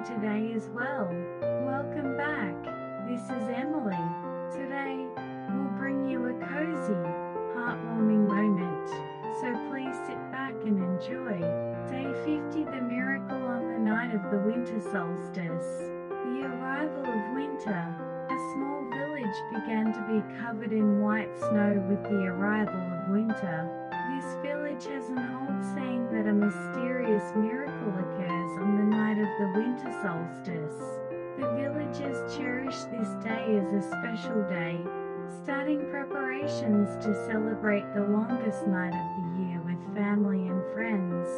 you today as well. Welcome back. This is Emily. Today, we'll bring you a cozy, heartwarming moment. So please sit back and enjoy. Day 50, the miracle on the night of the winter solstice. The arrival of winter. A small village began to be covered in white snow with the arrival of winter. This village has an old saying that a mysterious miracle occurs on the night of the winter solstice. The villagers cherish this day as a special day, starting preparations to celebrate the longest night of the year with family and friends.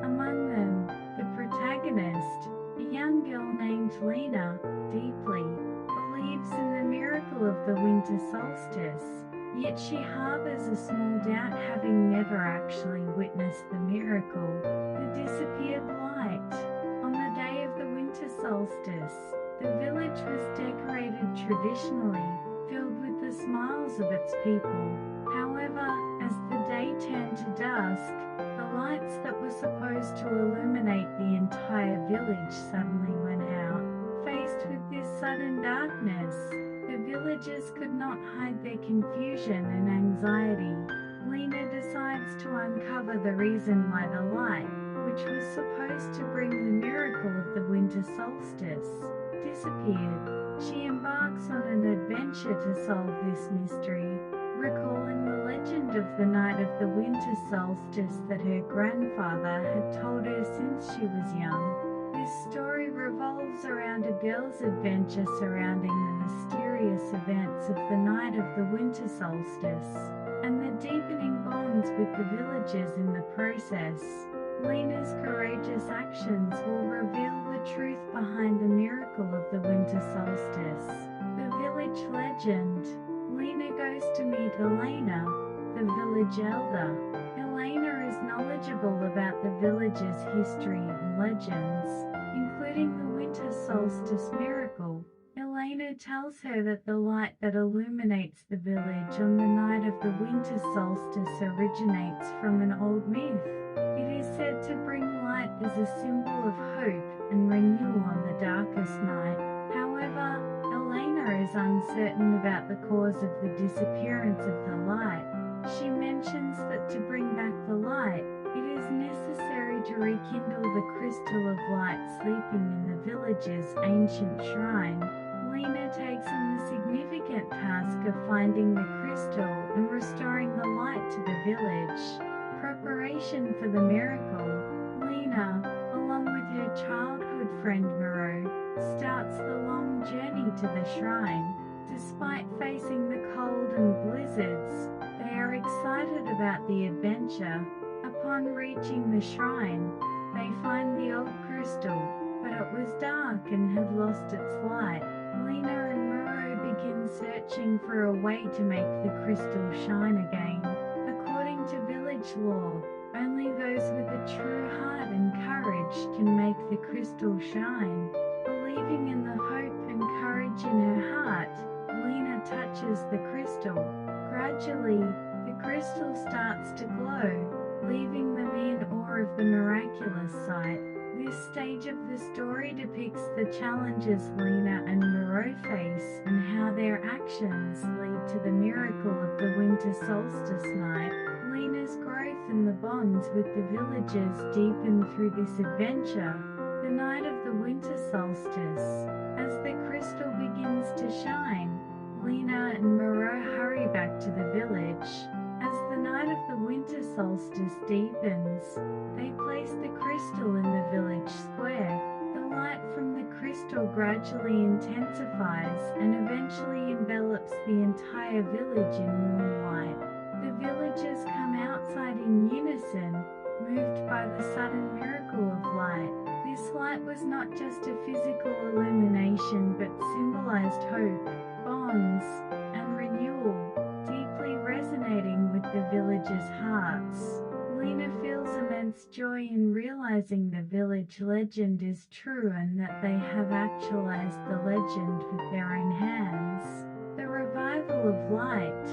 Among them, the protagonist, a young girl named Lena, deeply believes in the miracle of the winter solstice. Yet she harbors a small doubt, having never actually witnessed the miracle, the disappeared light. On the day of the winter solstice, the village was decorated traditionally, filled with the smiles of its people. However, as the day turned to dusk, the lights that were supposed to illuminate the entire village suddenly went out. Faced with this sudden darkness, the villagers could not hide their confusion and anxiety. Lena decides to uncover the reason why the light, which was supposed to bring the miracle of the winter solstice, disappeared. She embarks on an adventure to solve this mystery, recalling the legend of the night of the winter solstice that her grandfather had told her since she was young. This story revolves around a girl's adventure surrounding the mysterious events of the night of the winter solstice, and the deepening bonds with the villagers in the process. Lena's courageous actions will reveal the truth behind the miracle of the winter solstice. The village legend. Lena goes to meet Elena, the village elder. Elena is knowledgeable about the village's history and legends, including the winter solstice miracle. Elena tells her that the light that illuminates the village on the night of the winter solstice originates from an old myth. It is said to bring light as a symbol of hope and renewal on the darkest night. However, Elena is uncertain about the cause of the disappearance of the light. She mentions that to bring back the light, it is necessary to rekindle the crystal of light sleeping in the village's ancient shrine. Lena takes on the significant task of finding the crystal and restoring the light to the village. Preparation for the miracle. Lena, along with her childhood friend Miro, starts the long journey to the shrine. Despite facing the cold and blizzards, they are excited about the adventure. Upon reaching the shrine, they find the old crystal, but it was dark and had lost its light. Lena and Miro begin searching for a way to make the crystal shine again. According to village law, only those with a true heart and courage can make the crystal shine. Believing in the hope and courage in her heart, Lena touches the crystal. Gradually, the crystal starts to glow, leaving them in awe of the miraculous sight. This stage of the story depicts the challenges Lena and Miro face and how their actions lead to the miracle of the winter solstice night. Lena's growth and the bonds with the villagers deepen through this adventure. The night of the winter solstice. As the crystal begins to shine, Lena and Miro hurry back to the village. As the night of the winter solstice deepens, they place the crystal in the village square. The light from the crystal gradually intensifies and eventually envelops the entire village in warm light. The villagers come outside in unison, moved by the sudden miracle of light. This light was not just a physical illumination but symbolized hope, bonds, and renewal, deeply resonating with the villagers' hearts. Lena feels immense joy in realizing the village legend is true and that they have actualized the legend with their own hands. The revival of light.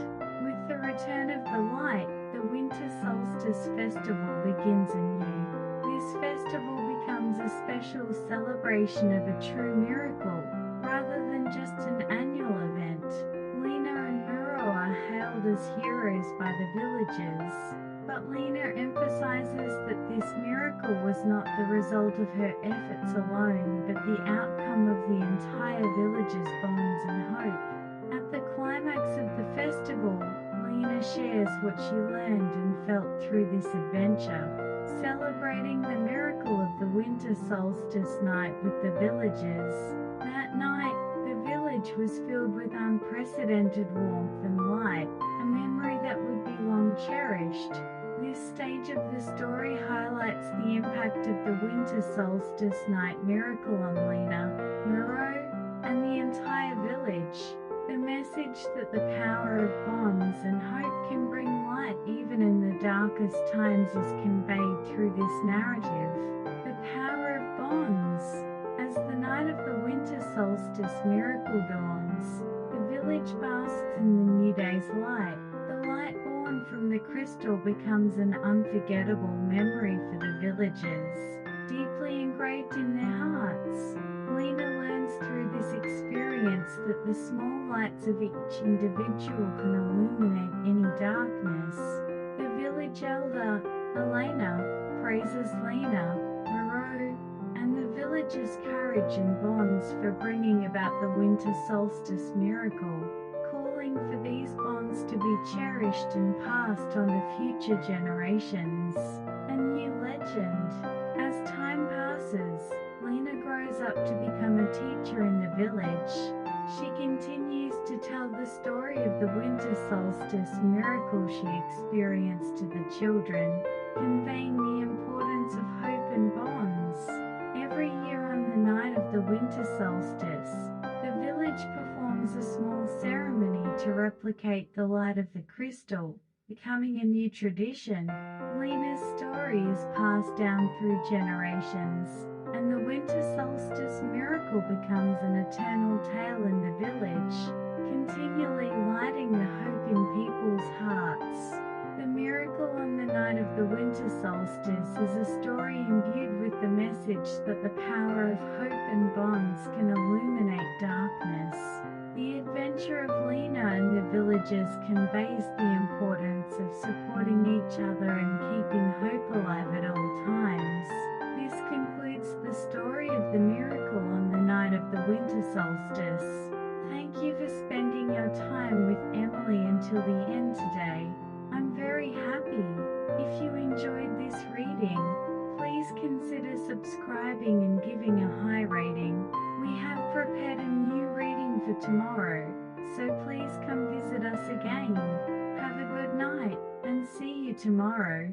With the return of the light, the winter solstice festival begins anew. This festival becomes a special special celebration of a true miracle, rather than just an annual event. Lena and Miro are hailed as heroes by the villagers, but Lena emphasizes that this miracle was not the result of her efforts alone, but the outcome of the entire village's bonds and hope. At the climax of the festival, Lena shares what she learned and felt through this adventure, celebrating the miracle of the winter solstice night with the villagers. That night, the village was filled with unprecedented warmth and light, a memory that would be long cherished. This stage of the story highlights the impact of the winter solstice night miracle on Lena, Miro, and the entire village. The message that the power of bonds and hope can bring light even in the darkest times is conveyed through this narrative. The power of bonds. As the night of the winter solstice miracle dawns, the village basks in the new day's light. The light born from the crystal becomes an unforgettable memory for the villagers, deeply engraved in their hearts. Lena learns through this experience that the small lights of each individual can illuminate any darkness. The village elder, Elena, praises Lena, Miro, and the villagers' courage and bonds for bringing about the winter solstice miracle, calling for these bonds to be cherished and passed on to future generations. A new legend. As time passes, Lena grows up to become a teacher in the village. She continues to tell the story of the winter solstice miracle she experienced to the children, conveying the importance of hope and bonds. Every year on the night of the winter solstice, the village performs a small ceremony to replicate the light of the crystal, becoming a new tradition. Lena's story is passed down through generations, and the winter solstice miracle becomes an eternal tale in the village, continually lighting the hope in people's hearts. The miracle on the night of the winter solstice is a story imbued with the message that the power of hope and bonds can illuminate darkness. The adventure of Lena and the villagers conveys the importance of supporting each other and keeping hope alive at all times. This concludes the story of the miracle on the night of the winter solstice. Thank you for spending your time with Emily until the end today. I'm very happy. If you enjoyed this reading, please consider subscribing and giving a high rating. We have prepared a new reading for tomorrow, so please come visit us again. Have a good night, and see you tomorrow.